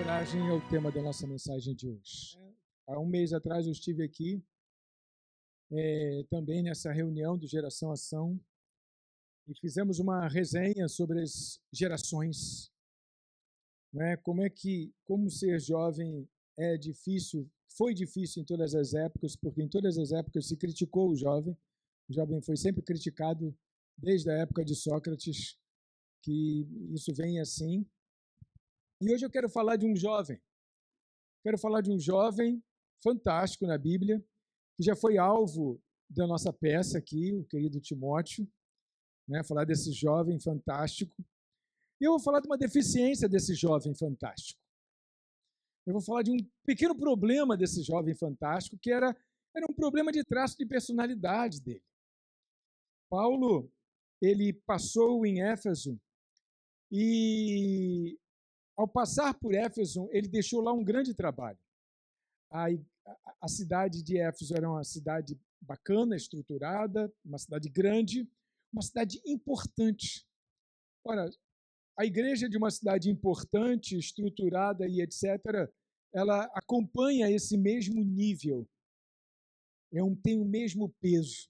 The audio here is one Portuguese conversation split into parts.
Coragem é o tema da nossa mensagem de hoje. Há um mês atrás eu estive aqui também nessa reunião do Geração Ação e fizemos uma resenha sobre as gerações. Né? Como ser jovem é difícil, foi difícil em todas as épocas, porque em todas as épocas se criticou o jovem. O jovem foi sempre criticado desde a época de Sócrates, que isso vem assim. E hoje eu quero falar de um jovem. Quero falar de um jovem fantástico na Bíblia, que já foi alvo da nossa peça aqui, o querido Timóteo, né? Falar desse jovem fantástico. E eu vou falar de uma deficiência desse jovem fantástico. Eu vou falar de um pequeno problema desse jovem fantástico, que era um problema de traço de personalidade dele. Paulo, ele passou em Éfeso e, ao passar por Éfeso, ele deixou lá um grande trabalho. A cidade de Éfeso era uma cidade bacana, estruturada, uma cidade grande, uma cidade importante. Ora, a igreja de uma cidade importante, estruturada e etc., ela acompanha esse mesmo nível, tem o mesmo peso.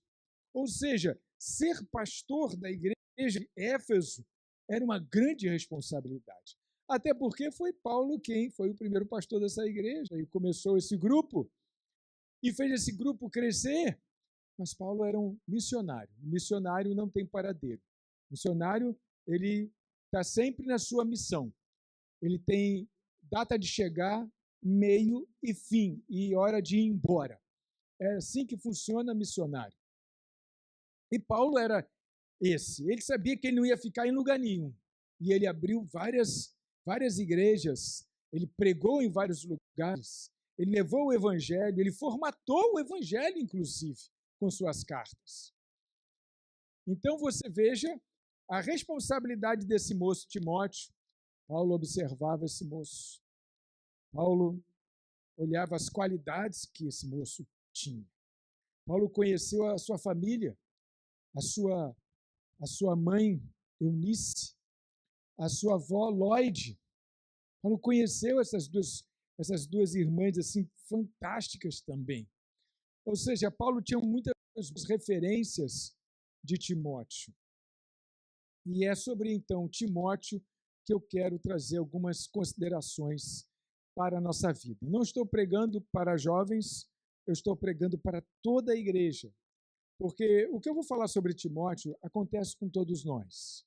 Ou seja, ser pastor da igreja de Éfeso era uma grande responsabilidade. Até porque foi Paulo quem foi o primeiro pastor dessa igreja e começou esse grupo e fez esse grupo crescer. Mas Paulo era um missionário. O missionário não tem paradeiro. O missionário, ele está sempre na sua missão. Ele tem data de chegar, meio e fim, e hora de ir embora. É assim que funciona missionário. E Paulo era esse. Ele sabia que ele não ia ficar em lugar nenhum. E ele abriu várias igrejas, ele pregou em vários lugares, ele levou o evangelho, ele formatou o evangelho, inclusive, com suas cartas. Então você veja a responsabilidade desse moço Timóteo. Paulo observava esse moço. Paulo olhava as qualidades que esse moço tinha. Paulo conheceu a sua família, a sua mãe, Eunice, a sua avó, Lloyd. Paulo conheceu essas duas irmãs assim fantásticas também. Ou seja, Paulo tinha muitas referências de Timóteo. E é sobre, então, Timóteo que eu quero trazer algumas considerações para a nossa vida. Não estou pregando para jovens, eu estou pregando para toda a igreja. Porque o que eu vou falar sobre Timóteo acontece com todos nós.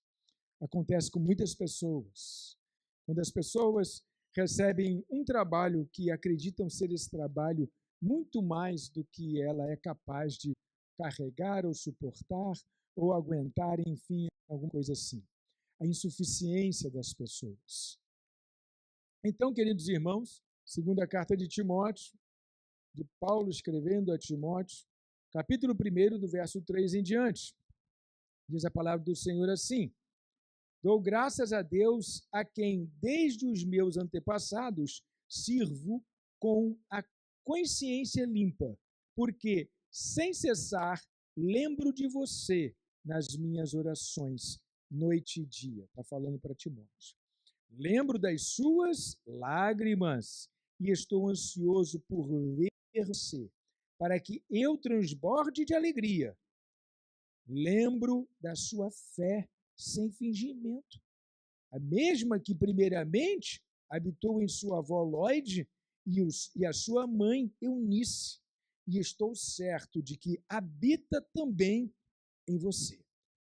Acontece com muitas pessoas. Quando as pessoas recebem um trabalho que acreditam ser esse trabalho muito mais do que ela é capaz de carregar ou suportar ou aguentar, enfim, alguma coisa assim. A insuficiência das pessoas. Então, queridos irmãos, segunda carta de Timóteo, de Paulo escrevendo a Timóteo, capítulo 1, do verso 3 em diante, diz a palavra do Senhor assim: dou graças a Deus, a quem desde os meus antepassados sirvo com a consciência limpa, porque sem cessar lembro de você nas minhas orações, noite e dia. Está falando para Timóteo. Lembro das suas lágrimas e estou ansioso por ver você, para que eu transborde de alegria. Lembro da sua fé sem fingimento, a mesma que primeiramente habitou em sua avó Lloyd e a sua mãe Eunice, e estou certo de que habita também em você.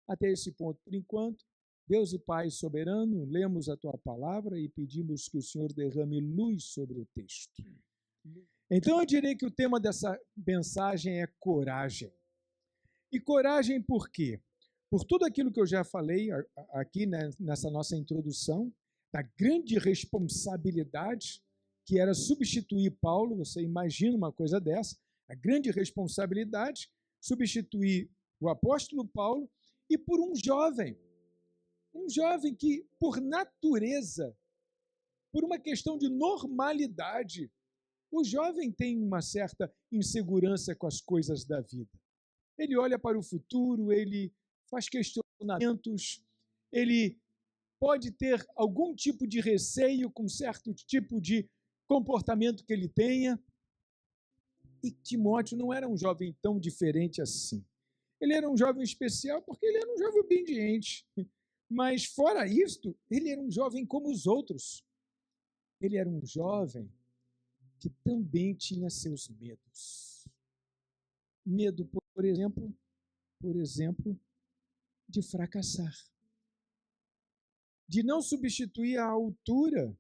Até esse ponto, por enquanto, Deus e Pai soberano, lemos a tua palavra e pedimos que o Senhor derrame luz sobre o texto. Então eu direi que o tema dessa mensagem é coragem. E coragem por quê? Por tudo aquilo que eu já falei aqui, né, nessa nossa introdução, da grande responsabilidade que era substituir Paulo. Você imagina uma coisa dessa, a grande responsabilidade, substituir o apóstolo Paulo, e por um jovem que, por natureza, por uma questão de normalidade, o jovem tem uma certa insegurança com as coisas da vida. Ele olha para o futuro, ele faz questionamentos, ele pode ter algum tipo de receio com certo tipo de comportamento que ele tenha. E Timóteo não era um jovem tão diferente assim. Ele era um jovem especial porque ele era um jovem obediente. Mas, fora isto, ele era um jovem como os outros. Ele era um jovem que também tinha seus medos. Medo, por exemplo, de fracassar. De não substituir a altura.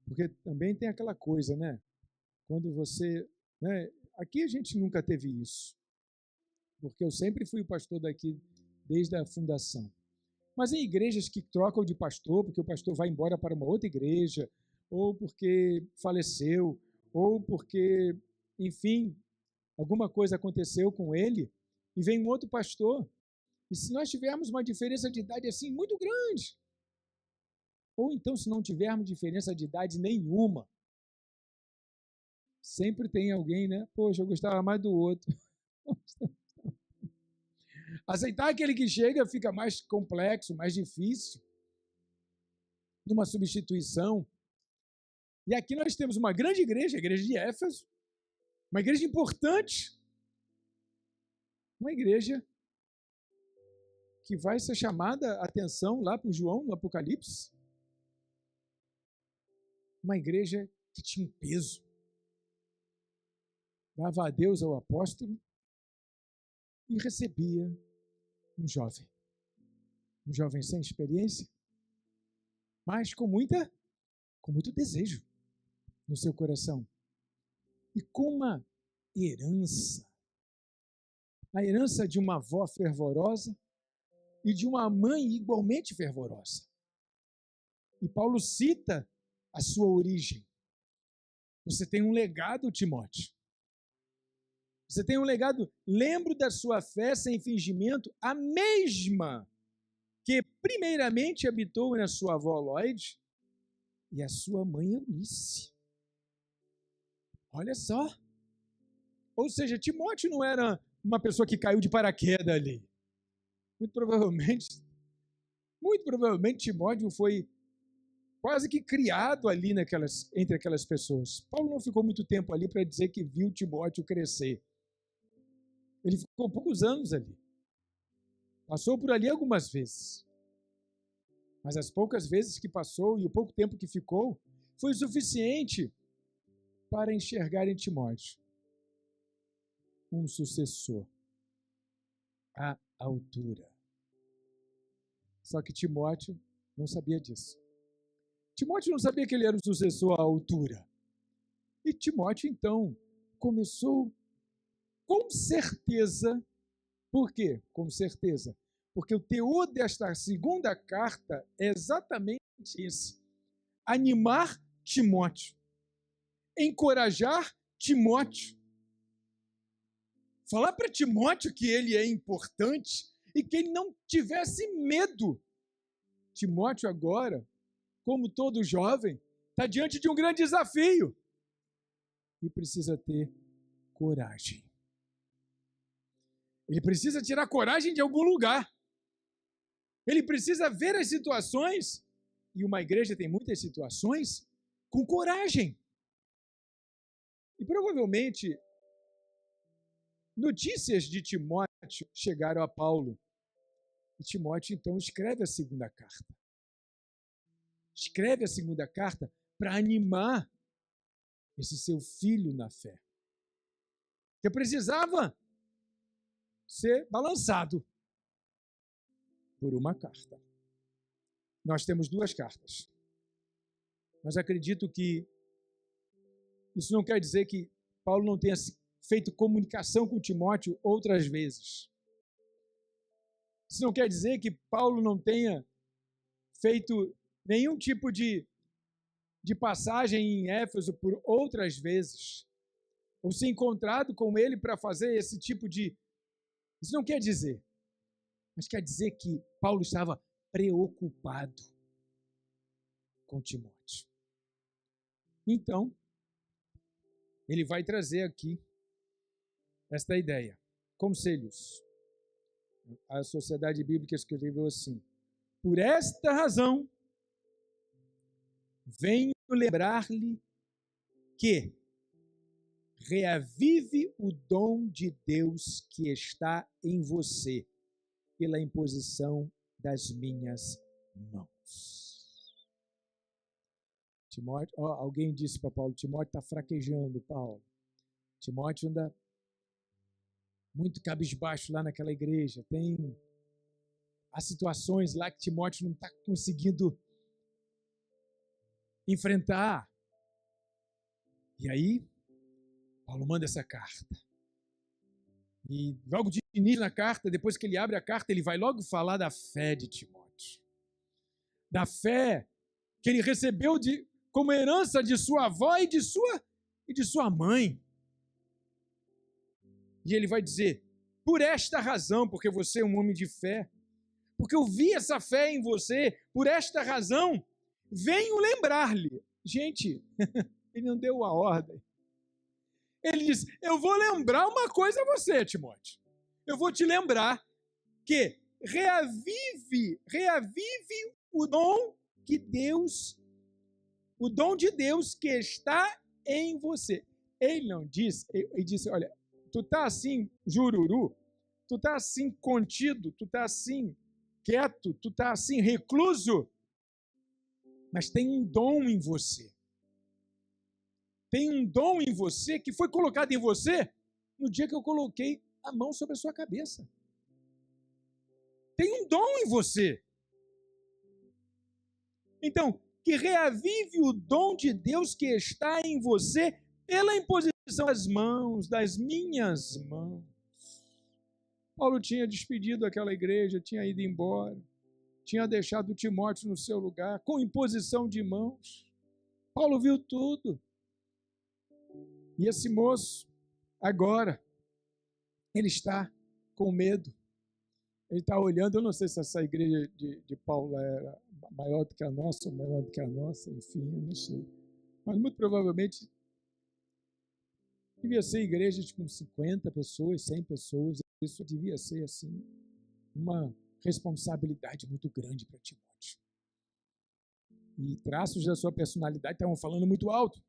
Porque também tem aquela coisa, né? Quando você... né? Aqui a gente nunca teve isso. Porque eu sempre fui o pastor daqui desde a fundação. Mas em igrejas que trocam de pastor, porque o pastor vai embora para uma outra igreja, ou porque faleceu, ou porque, enfim, alguma coisa aconteceu com ele, e vem um outro pastor. E se nós tivermos uma diferença de idade assim muito grande, ou então se não tivermos diferença de idade nenhuma, sempre tem alguém, né? Poxa, eu gostava mais do outro. Aceitar aquele que chega fica mais complexo, mais difícil. Numa substituição. E aqui nós temos uma grande igreja, a igreja de Éfeso, uma igreja importante, uma igreja que vai ser chamada a atenção lá por João no Apocalipse. Uma igreja que tinha um peso. Dava adeus ao apóstolo e recebia um jovem sem experiência, mas com muito desejo no seu coração e com uma herança, a herança de uma avó fervorosa e de uma mãe igualmente fervorosa. E Paulo cita a sua origem. Você tem um legado, Timóteo. Você tem um legado. Lembro da sua fé sem fingimento, a mesma que primeiramente habitou na sua avó Lloyd e a sua mãe Eunice. Olha só. Ou seja, Timóteo não era uma pessoa que caiu de paraquedas ali. Muito provavelmente Timóteo foi quase que criado ali entre aquelas pessoas. Paulo não ficou muito tempo ali para dizer que viu Timóteo crescer. Ele ficou poucos anos ali. Passou por ali algumas vezes. Mas as poucas vezes que passou e o pouco tempo que ficou, foi o suficiente para enxergar em Timóteo um sucessor à altura. Só que Timóteo não sabia disso. Timóteo não sabia que ele era o sucessor à altura. E Timóteo, então, começou com certeza. Por quê? Com certeza. Porque o teor desta segunda carta é exatamente esse. Animar Timóteo. Encorajar Timóteo. Falar para Timóteo que ele é importante e que ele não tivesse medo. Timóteo agora, como todo jovem, está diante de um grande desafio e precisa ter coragem. Ele precisa tirar coragem de algum lugar. Ele precisa ver as situações, e uma igreja tem muitas situações, com coragem. E provavelmente, notícias de Timóteo chegaram a Paulo. E Timóteo, então, escreve a segunda carta. Escreve a segunda carta para animar esse seu filho na fé. Que precisava ser balançado por uma carta. Nós temos duas cartas. Mas acredito que isso não quer dizer que Paulo não tenha feito comunicação com Timóteo outras vezes. Isso não quer dizer que Paulo não tenha feito nenhum tipo de passagem em Éfeso por outras vezes, ou se encontrado com ele para fazer esse tipo de... Isso não quer dizer, mas quer dizer que Paulo estava preocupado com Timóteo. Então, ele vai trazer aqui esta ideia. Conselhos. A Sociedade Bíblica escreveu assim: por esta razão, venho lembrar-lhe que reavive o dom de Deus que está em você pela imposição das minhas mãos. Timóteo, alguém disse para Paulo, Timóteo está fraquejando, Paulo. Timóteo anda muito cabisbaixo lá naquela igreja. Há situações lá que Timóteo não está conseguindo enfrentar. E aí, Paulo manda essa carta. E logo de início na carta, depois que ele abre a carta, ele vai logo falar da fé de Timóteo. Da fé que ele recebeu como herança de sua avó e de sua mãe. E ele vai dizer, por esta razão, porque você é um homem de fé, porque eu vi essa fé em você, por esta razão, venho lembrar-lhe. Gente, ele não deu a ordem. Ele diz, eu vou lembrar uma coisa a você, Timóteo. Eu vou te lembrar que reavive o dom de Deus que está em você. Ele não disse, ele disse, olha, tu tá assim, jururu, tu tá assim contido, tu tá assim quieto, tu tá assim recluso, mas tem um dom em você. Tem um dom em você que foi colocado em você no dia que eu coloquei a mão sobre a sua cabeça. Tem um dom em você. Então, que reavive o dom de Deus que está em você pela imposição das minhas mãos. Paulo tinha despedido aquela igreja, tinha ido embora, tinha deixado Timóteo no seu lugar, com imposição de mãos. Paulo viu tudo. E esse moço, agora, ele está com medo. Ele está olhando, eu não sei se essa igreja de Paulo era maior do que a nossa ou menor do que a nossa, enfim, eu não sei. Mas muito provavelmente devia ser igreja com 50 pessoas, 100 pessoas. Isso devia ser, assim, uma responsabilidade muito grande para Timóteo. E traços da sua personalidade estavam falando muito alto.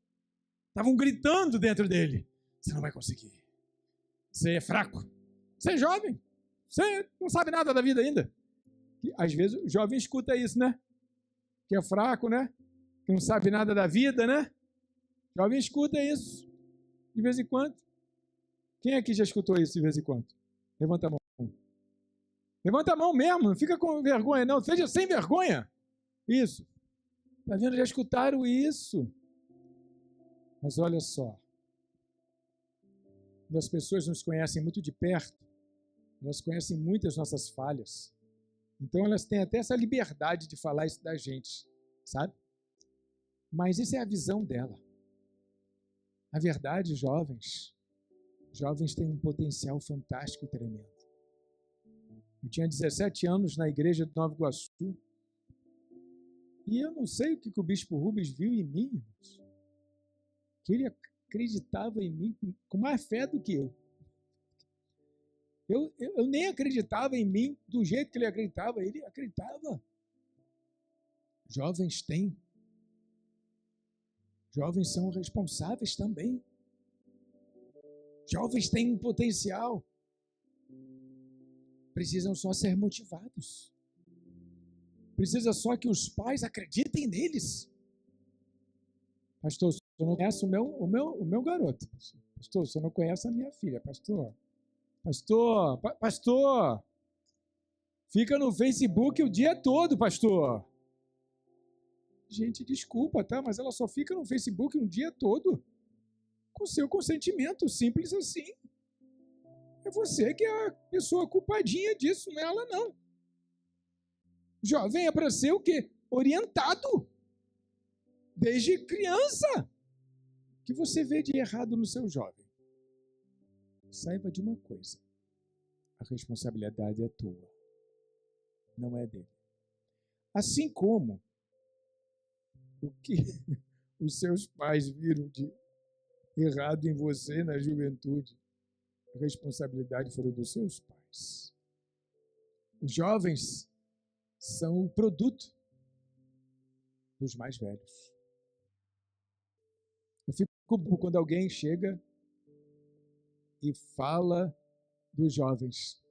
Estavam gritando dentro dele. Você não vai conseguir. Você é fraco. Você é jovem. Você não sabe nada da vida ainda. E, às vezes o jovem escuta isso, né? Que é fraco, né? Que não sabe nada da vida, né? O jovem escuta isso de vez em quando. Quem aqui já escutou isso de vez em quando? Levanta a mão. Levanta a mão mesmo, não fica com vergonha, não. Seja sem vergonha. Isso. Está vendo? Já escutaram isso. Mas olha só. Quando as pessoas nos conhecem muito de perto, elas conhecem muito as nossas falhas. Então elas têm até essa liberdade de falar isso da gente, sabe? Mas isso é a visão dela. Na verdade, jovens têm um potencial fantástico e tremendo. Eu tinha 17 anos na igreja de Nova Iguaçu e eu não sei o que o bispo Rubens viu em mim, irmãos, que ele acreditava em mim com mais fé do que eu. Eu nem acreditava em mim do jeito que ele acreditava. Ele acreditava. Jovens têm. Jovens são responsáveis também. Jovens têm um potencial. Precisam só ser motivados. Precisa só que os pais acreditem neles. Pastor, você não conhece o meu garoto. Pastor, você não conhece a minha filha. Pastor, fica no Facebook o dia todo, pastor. Gente, desculpa, tá? Mas ela só fica no Facebook um dia todo. Com seu consentimento, simples assim. É você que é a pessoa culpadinha disso, não é ela não. Jovem é para ser o quê? Orientado. Desde criança. O que você vê de errado no seu jovem? Saiba de uma coisa. A responsabilidade é tua. Não é dele. Assim como o que os seus pais viram de errado em você na juventude, a responsabilidade foi dos seus pais. Os jovens são o produto dos mais velhos. Eu fico burro quando alguém chega e fala dos jovens.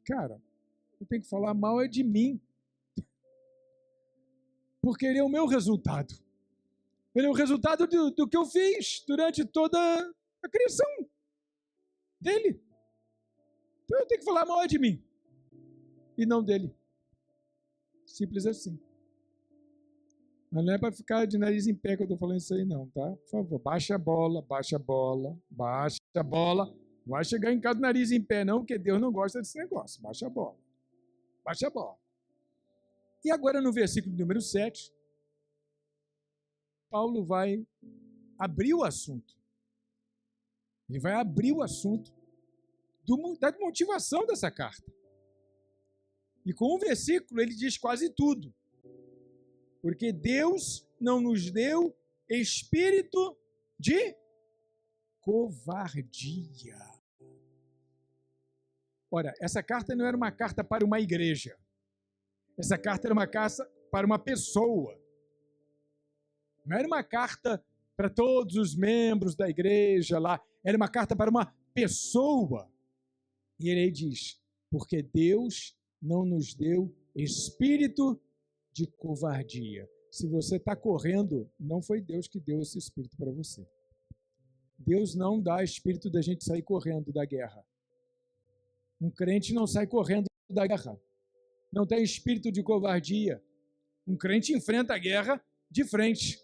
Cara, eu tenho que falar mal é de mim. Porque ele é o meu resultado. Ele é o resultado do que eu fiz durante toda a criação dele. Então eu tenho que falar mal de mim e não dele. Simples assim. Mas não é para ficar de nariz em pé que eu estou falando isso aí não, tá? Por favor, baixa a bola, baixa a bola, baixa a bola. Não vai chegar em casa de nariz em pé não, porque Deus não gosta desse negócio. Baixa a bola. Baixa a bola. E agora no versículo número 7, Paulo vai abrir o assunto. Ele vai abrir o assunto da motivação dessa carta. E com o versículo ele diz quase tudo. Porque Deus não nos deu espírito de covardia. Ora, essa carta não era uma carta para uma igreja. Essa carta era uma carta para uma pessoa. Não era uma carta para todos os membros da igreja lá. Era uma carta para uma pessoa. E ele diz, porque Deus não nos deu espírito de covardia. Se você está correndo, não foi Deus que deu esse espírito para você. Deus não dá espírito da gente sair correndo da guerra. Um crente não sai correndo da guerra. Não tem espírito de covardia. Um crente enfrenta a guerra de frente.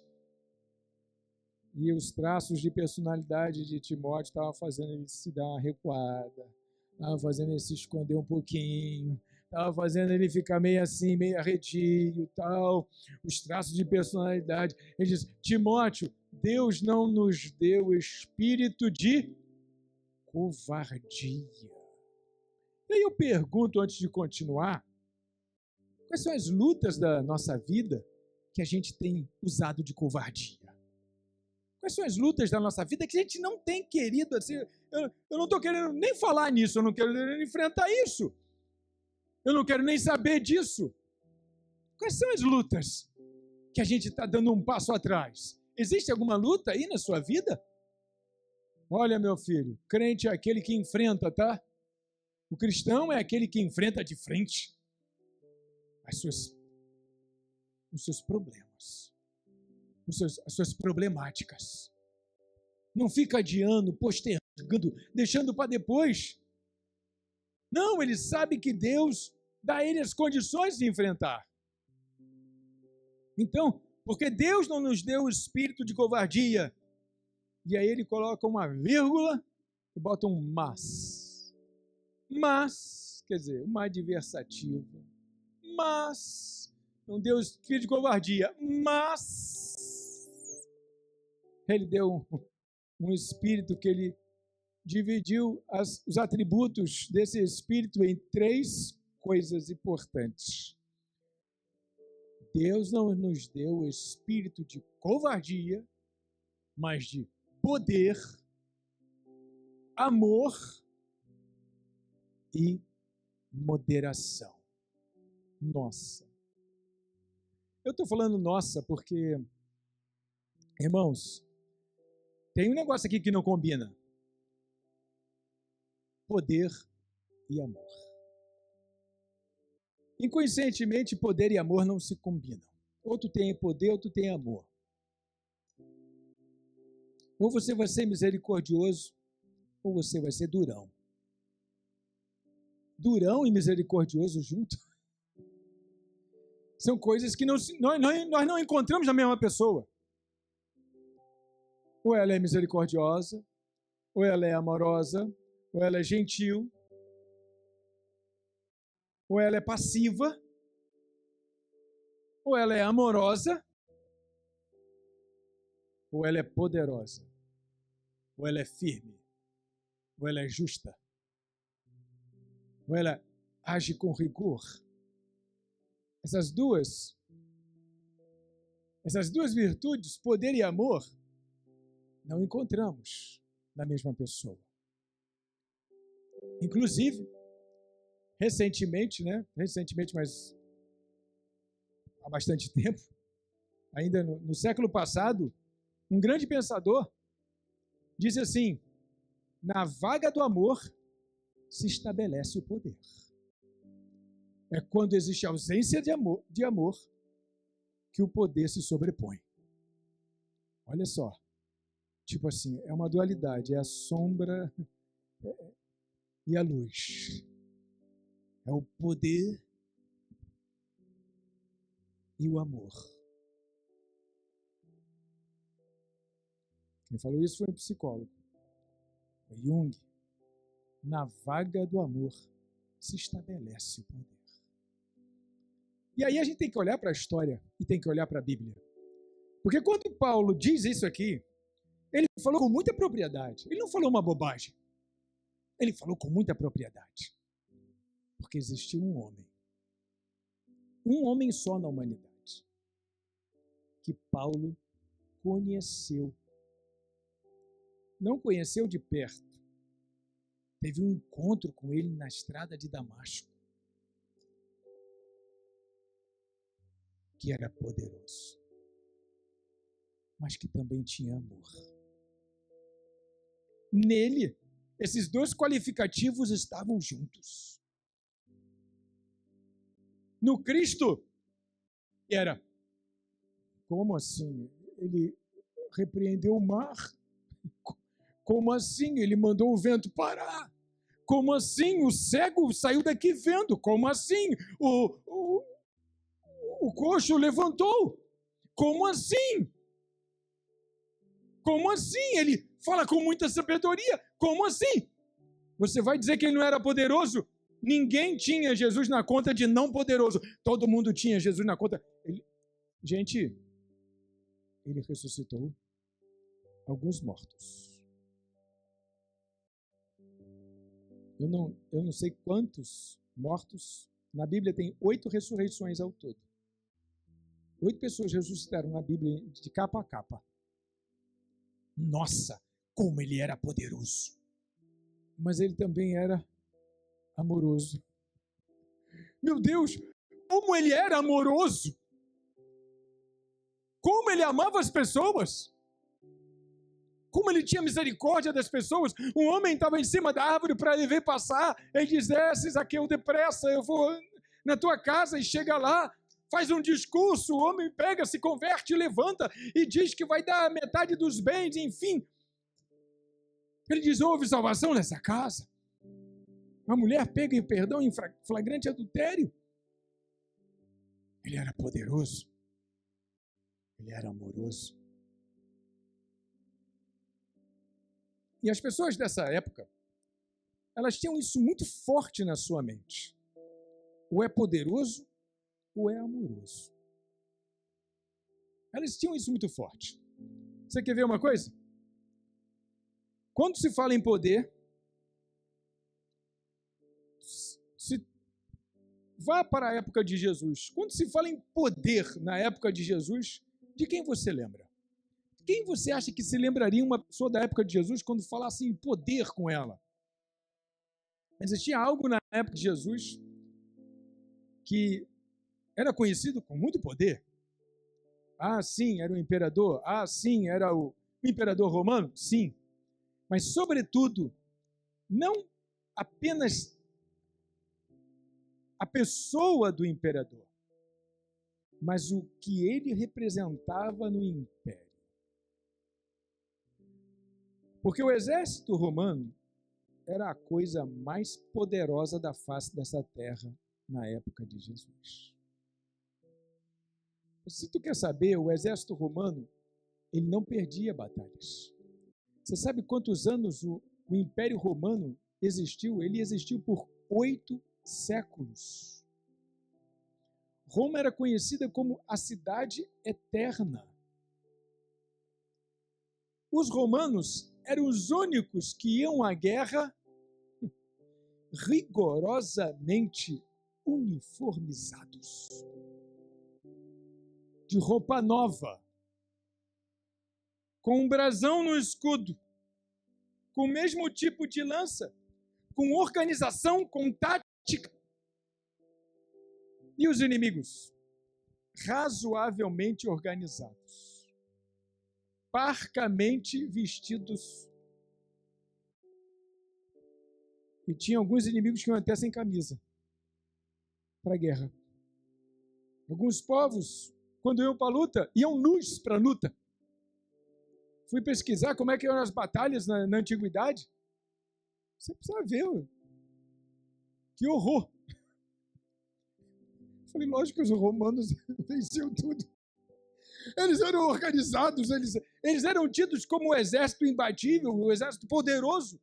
E os traços de personalidade de Timóteo estavam fazendo ele se dar uma recuada, estavam fazendo ele se esconder um pouquinho, estavam fazendo ele ficar meio assim, meio arredio, tal. Os traços de personalidade. Ele diz, Timóteo, Deus não nos deu espírito de covardia. E aí eu pergunto, antes de continuar, quais são as lutas da nossa vida que a gente tem usado de covardia? Quais são as lutas da nossa vida que a gente não tem querido, assim, eu não estou querendo nem falar nisso, eu não quero nem enfrentar isso. Eu não quero nem saber disso. Quais são as lutas que a gente está dando um passo atrás? Existe alguma luta aí na sua vida? Olha, meu filho, crente é aquele que enfrenta, tá? O cristão é aquele que enfrenta de frente os seus problemas, as suas problemáticas. Não fica adiando, postergando, deixando para depois. Não, ele sabe que Deus dá a ele as condições de enfrentar. Então, porque Deus não nos deu o espírito de covardia, e aí ele coloca uma vírgula e bota um mas. Mas, quer dizer, uma adversativa. Mas, não deu espírito de covardia, mas ele deu um espírito que ele dividiu os atributos desse espírito em 3 coisas importantes. Deus não nos deu o espírito de covardia, mas de poder, amor e moderação. Nossa. Eu estou falando nossa porque, irmãos, tem um negócio aqui que não combina. Poder e amor. Inconscientemente, poder e amor não se combinam. Ou tu tem poder, ou tu tem amor. Ou você vai ser misericordioso, ou você vai ser durão. Durão e misericordioso junto são coisas que nós não encontramos na mesma pessoa. Ou ela é misericordiosa, ou ela é amorosa, ou ela é gentil, ou ela é passiva, ou ela é amorosa, ou ela é poderosa, ou ela é firme, ou ela é justa, ou ela age com rigor. Essas duas virtudes, poder e amor, não encontramos na mesma pessoa. Inclusive, recentemente, mas há bastante tempo, ainda no século passado, um grande pensador disse assim: na vaga do amor se estabelece o poder. É quando existe ausência de amor que o poder se sobrepõe. Olha só, tipo assim, é uma dualidade, é a sombra e a luz. É o poder e o amor. Quem falou isso foi um psicólogo, foi Jung. Na vaga do amor se estabelece o poder. E aí a gente tem que olhar para a história e tem que olhar para a Bíblia. Porque quando Paulo diz isso aqui, ele falou com muita propriedade. Ele não falou uma bobagem. Ele falou com muita propriedade. Porque existiu um homem só na humanidade, que Paulo conheceu. Não conheceu de perto. Teve um encontro com ele na estrada de Damasco, que era poderoso, mas que também tinha amor. Nele, esses dois qualificativos estavam juntos. No Cristo, era, como assim? Ele repreendeu o mar? Como assim? Ele mandou o vento parar? Como assim? O cego saiu daqui vendo? Como assim? O coxo levantou? Como assim? Como assim? Ele fala com muita sabedoria. Como assim? Você vai dizer que ele não era poderoso? Ninguém tinha Jesus na conta de não poderoso. Todo mundo tinha Jesus na conta. Gente, ele ressuscitou alguns mortos. Eu não sei quantos mortos. Na Bíblia tem 8 ressurreições ao todo. 8 pessoas ressuscitaram na Bíblia de capa a capa. Nossa, como ele era poderoso. Mas ele também era amoroso. Meu Deus, como ele era amoroso. Como ele amava as pessoas. Como ele tinha misericórdia das pessoas. Um homem estava em cima da árvore para ele ver passar. Ele diz: desce, Zaqueu, depressa, eu vou na tua casa. E chega lá, faz um discurso, o homem pega, se converte, levanta e diz que vai dar metade dos bens, enfim. Ele diz: houve salvação nessa casa. Uma mulher pega em perdão em flagrante adultério. Ele era poderoso. Ele era amoroso. E as pessoas dessa época, elas tinham isso muito forte na sua mente. Ou é poderoso, ou é amoroso. Elas tinham isso muito forte. Você quer ver uma coisa? Quando se fala em poder, vá para a época de Jesus. Quando se fala em poder na época de Jesus, de quem você lembra? Quem você acha que se lembraria uma pessoa da época de Jesus quando falasse em poder com ela? Existia algo na época de Jesus que era conhecido com muito poder. Ah, sim, era o imperador. Ah, sim, era o imperador romano. Sim. Mas, sobretudo, não apenas a pessoa do imperador, mas o que ele representava no império. Porque o exército romano era a coisa mais poderosa da face dessa terra na época de Jesus. Se tu quer saber, o exército romano, ele não perdia batalhas. Você sabe quantos anos o Império Romano existiu? Ele existiu por 8 séculos. Roma era conhecida como a cidade eterna. Os romanos eram os únicos que iam à guerra rigorosamente uniformizados, de roupa nova, com um brasão no escudo, com o mesmo tipo de lança, com organização, com tática. E os inimigos? razoavelmente organizados, parcamente vestidos. E tinha alguns inimigos que iam até sem camisa para a guerra. Alguns povos, quando iam para a luta, iam nus para a luta. Fui pesquisar como é que eram as batalhas na antiguidade. Você precisa ver. Que horror! Falei, lógico que os romanos venciam tudo. Eles eram organizados, eles eram tidos como um exército imbatível, um exército poderoso.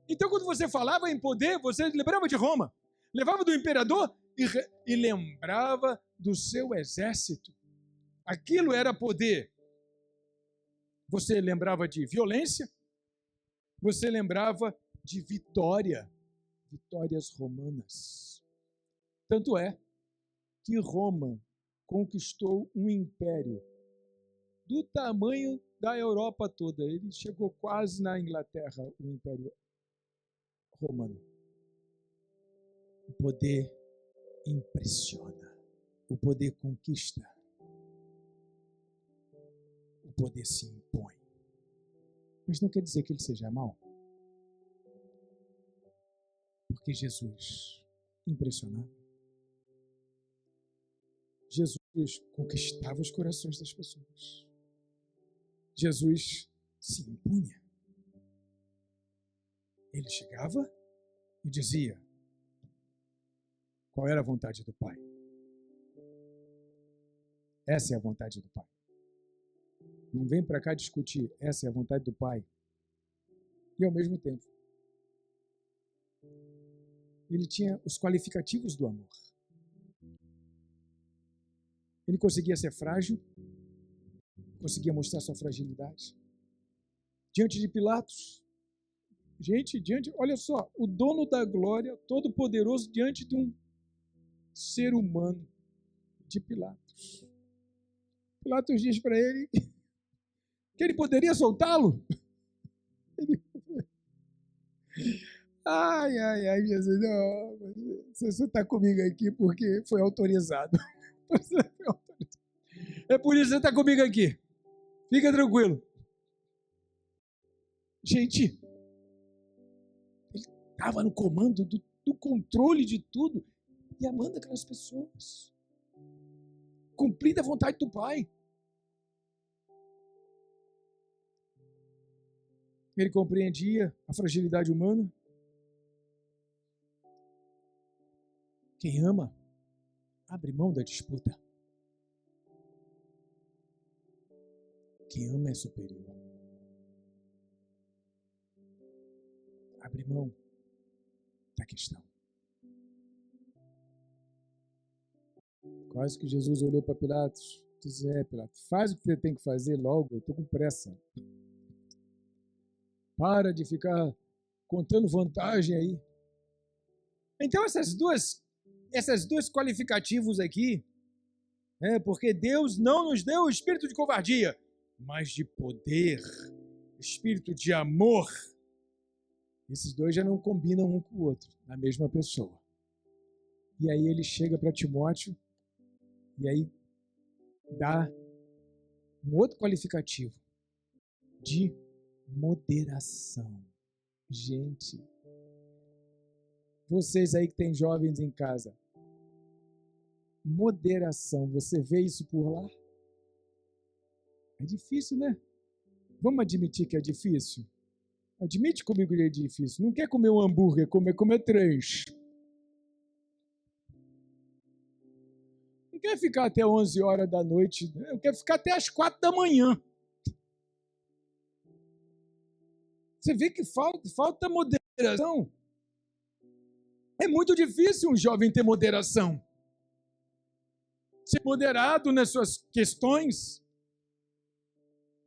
Então, quando você falava em poder, você lembrava de Roma, lembrava do imperador e lembrava do seu exército. Aquilo era poder. Você lembrava de violência, você lembrava de vitória, vitórias romanas. Tanto é que Roma conquistou um império do tamanho da Europa toda. Ele chegou quase na Inglaterra, o Império Romano. O poder impressiona, o poder conquista, o poder se impõe. Mas não quer dizer que ele seja mau. Porque Jesus impressionava. Jesus conquistava os corações das pessoas. Jesus se impunha. Ele chegava e dizia qual era a vontade do Pai. Essa é a vontade do Pai. Não vem para cá discutir, essa é a vontade do Pai. E ao mesmo tempo, ele tinha os qualificativos do amor. Ele conseguia ser frágil, conseguia mostrar sua fragilidade. Diante de Pilatos, olha só, o dono da glória, todo-poderoso, diante de um ser humano, de Pilatos. Pilatos diz para ele que ele poderia soltá-lo. Ai, Jesus, não, você só está comigo aqui porque foi autorizado. É por isso que você está comigo aqui. Fica tranquilo. Gente, ele estava no comando do controle de tudo e amando aquelas pessoas. Cumprindo a vontade do Pai. Ele compreendia a fragilidade humana. Quem ama, abre mão da disputa. Quem ama é superior. Abre mão da questão. Quase que Jesus olhou para Pilatos e disse, Pilatos, faz o que você tem que fazer logo, eu estou com pressa. Para de ficar contando vantagem aí. Então essas dois qualificativos aqui, porque Deus não nos deu o espírito de covardia, mas de poder, espírito de amor. Esses dois já não combinam um com o outro, na mesma pessoa. E aí ele chega para Timóteo, e aí dá um outro qualificativo, de moderação. Gente, vocês aí que têm jovens em casa, moderação, você vê isso por lá? É difícil, né? Vamos admitir que é difícil? Admite comigo que é difícil. Não quer comer um hambúrguer, comer 3. Não quer ficar até 11 horas da noite, eu quero ficar até as 4 da manhã. Você vê que falta moderação. É muito difícil um jovem ter moderação. Ser moderado nas suas questões.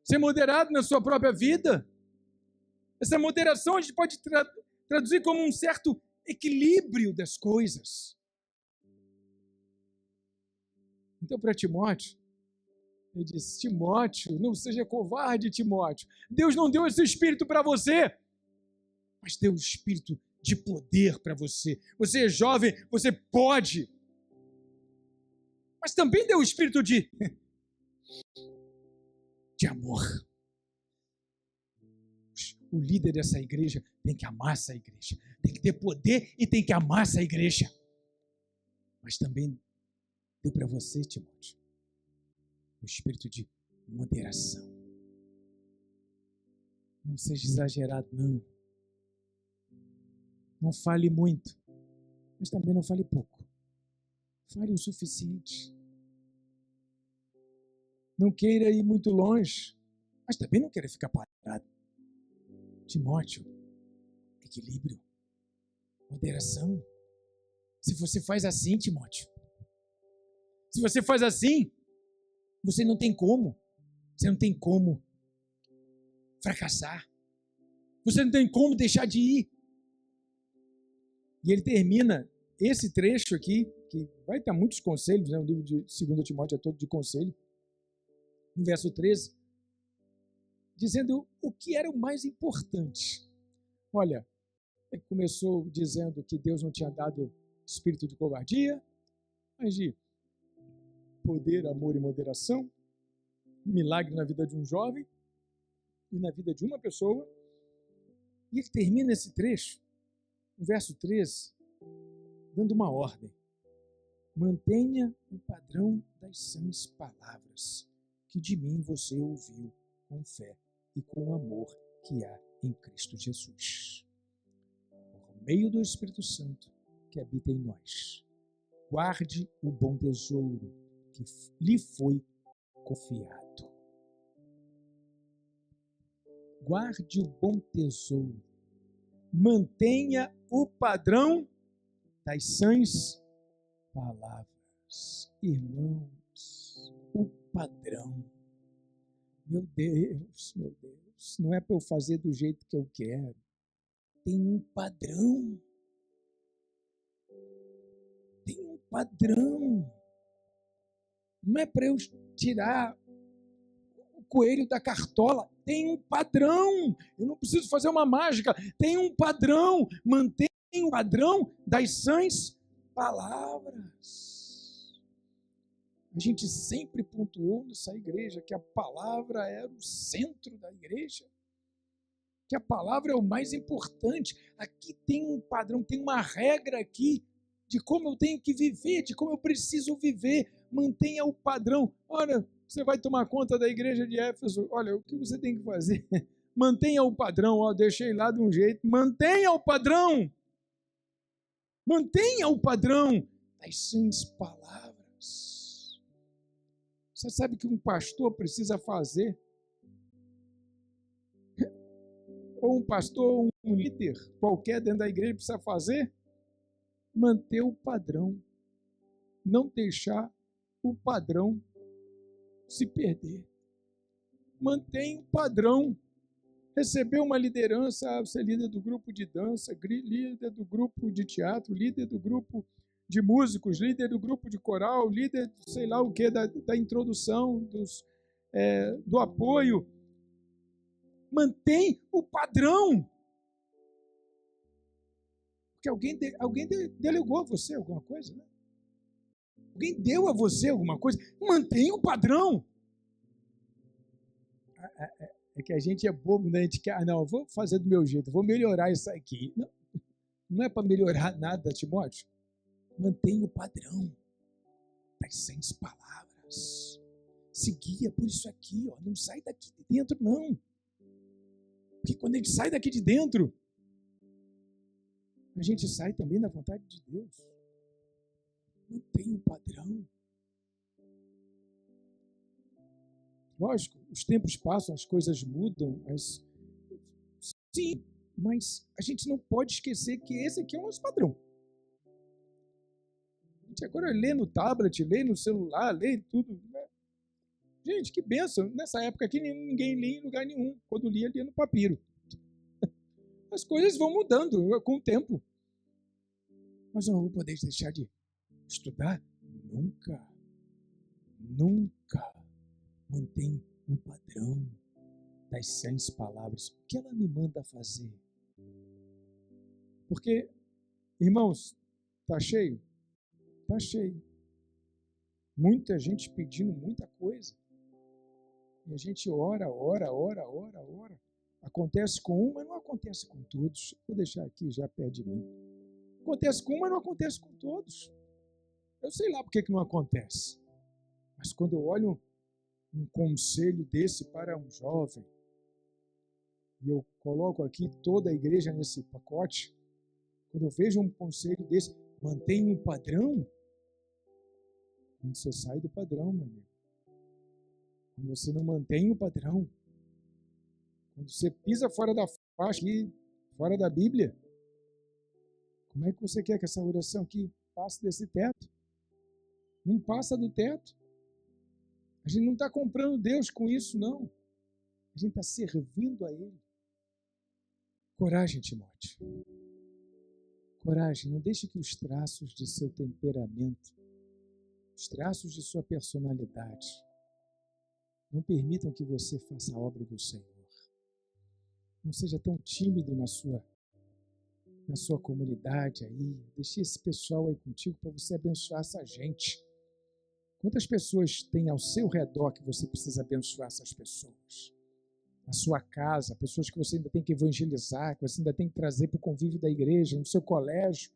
Ser moderado na sua própria vida. Essa moderação a gente pode traduzir como um certo equilíbrio das coisas. Então, para Timóteo, ele disse, Timóteo, não seja covarde, Timóteo. Deus não deu esse espírito para você, mas deu o espírito de poder para você. Você é jovem, você pode. mas também deu o espírito de amor. O líder dessa igreja tem que amar essa igreja, tem que ter poder e tem que amar essa igreja. Mas também deu para você, Timóteo, o espírito de moderação. Não seja exagerado, não. Não fale muito, mas também não fale pouco. Fale o suficiente. Não queira ir muito longe, mas também não queira ficar parado. Timóteo, equilíbrio, moderação. Se você faz assim, Timóteo, se você faz assim, você não tem como fracassar. Você não tem como deixar de ir. E ele termina esse trecho aqui, que vai ter muitos conselhos, né? O livro de 2 Timóteo é todo de conselho, no verso 13, dizendo o que era o mais importante. Olha, ele começou dizendo que Deus não tinha dado espírito de covardia, mas de poder, amor e moderação, milagre na vida de um jovem e na vida de uma pessoa. E ele termina esse trecho, no verso 13, dando uma ordem. Mantenha o padrão das sãs palavras que de mim você ouviu com fé e com o amor que há em Cristo Jesus. Por meio do Espírito Santo que habita em nós, guarde o bom tesouro que lhe foi confiado. Guarde o bom tesouro. Mantenha o padrão das sãs palavras. Irmãos, o padrão. Meu Deus, não é para eu fazer do jeito que eu quero. Tem um padrão. Tem um padrão. Não é para eu tirar o coelho da cartola. Tem um padrão. Eu não preciso fazer uma mágica. Tem um padrão. Mantenha o padrão das sãs palavras. A gente sempre pontuou nessa igreja que a palavra era o centro da igreja, que a palavra é o mais importante. Aqui tem um padrão, tem uma regra aqui de como eu tenho que viver, de como eu preciso viver. Mantenha o padrão. Olha, você vai tomar conta da igreja de Éfeso, olha, o que você tem que fazer? Mantenha o padrão, ó, deixei lá de um jeito. Mantenha o padrão. Mantenha o padrão das sãs palavras. Você sabe o que um pastor precisa fazer? Ou um pastor, um líder qualquer dentro da igreja precisa fazer? Manter o padrão. Não deixar o padrão se perder. Mantém o padrão. Recebeu uma liderança, você é líder do grupo de dança, líder do grupo de teatro, líder do grupo de músicos, líder do grupo de coral, líder, sei lá o que, da introdução, do apoio. Mantém o padrão. Porque alguém delegou a você alguma coisa, né? Alguém deu a você alguma coisa. Mantém o padrão. É que a gente é bobo, né? A gente quer, não, eu vou fazer do meu jeito, vou melhorar isso aqui. Não é para melhorar nada, Timóteo. Mantenha o padrão das sãs palavras. Se guia por isso aqui, ó. Não sai daqui de dentro, não. Porque quando a gente sai daqui de dentro, a gente sai também da vontade de Deus. Mantenha o padrão. Lógico, os tempos passam, as coisas mudam. Sim, mas a gente não pode esquecer que esse aqui é o nosso padrão. A gente agora lê no tablet, lê no celular, lê tudo. Né? Gente, que bênção. Nessa época aqui ninguém lia em lugar nenhum. Quando lia no papiro. As coisas vão mudando com o tempo. Mas eu não vou poder deixar de estudar? Nunca. Nunca. Mantém um padrão das sãs palavras. O que ela me manda fazer? Porque, irmãos, está cheio? Está cheio. Muita gente pedindo muita coisa. E a gente ora. Acontece com um, mas não acontece com todos. Vou deixar aqui já perto de mim. Acontece com um, mas não acontece com todos. Eu sei lá por que não acontece. Mas quando eu olho um conselho desse para um jovem, e eu coloco aqui toda a igreja nesse pacote, quando eu vejo um conselho desse, mantenha um padrão, quando você sai do padrão, meu amigo, quando você não mantém o padrão, quando você pisa fora da faixa, aqui, fora da Bíblia, como é que você quer que essa oração aqui passe desse teto? Não passa do teto. A gente não está comprando Deus com isso, não. A gente está servindo a Ele. Coragem, Timóteo. Coragem, não deixe que os traços de seu temperamento, os traços de sua personalidade, não permitam que você faça a obra do Senhor. Não seja tão tímido na sua comunidade aí. Deixe esse pessoal aí contigo para você abençoar essa gente. Quantas pessoas tem ao seu redor que você precisa abençoar essas pessoas? Na sua casa, pessoas que você ainda tem que evangelizar, que você ainda tem que trazer para o convívio da igreja, no seu colégio,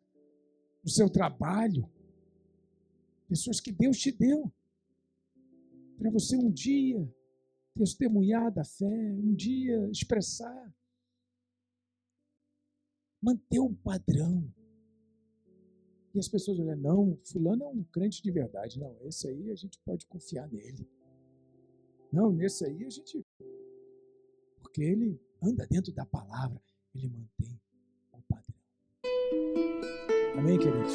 no seu trabalho. Pessoas que Deus te deu para você um dia testemunhar da fé, um dia expressar. Manter um padrão. E as pessoas olham, não, fulano é um crente de verdade. Não, esse aí a gente pode confiar nele. Não, nesse aí a gente... Porque ele anda dentro da palavra, ele mantém o padrão. Amém, queridos?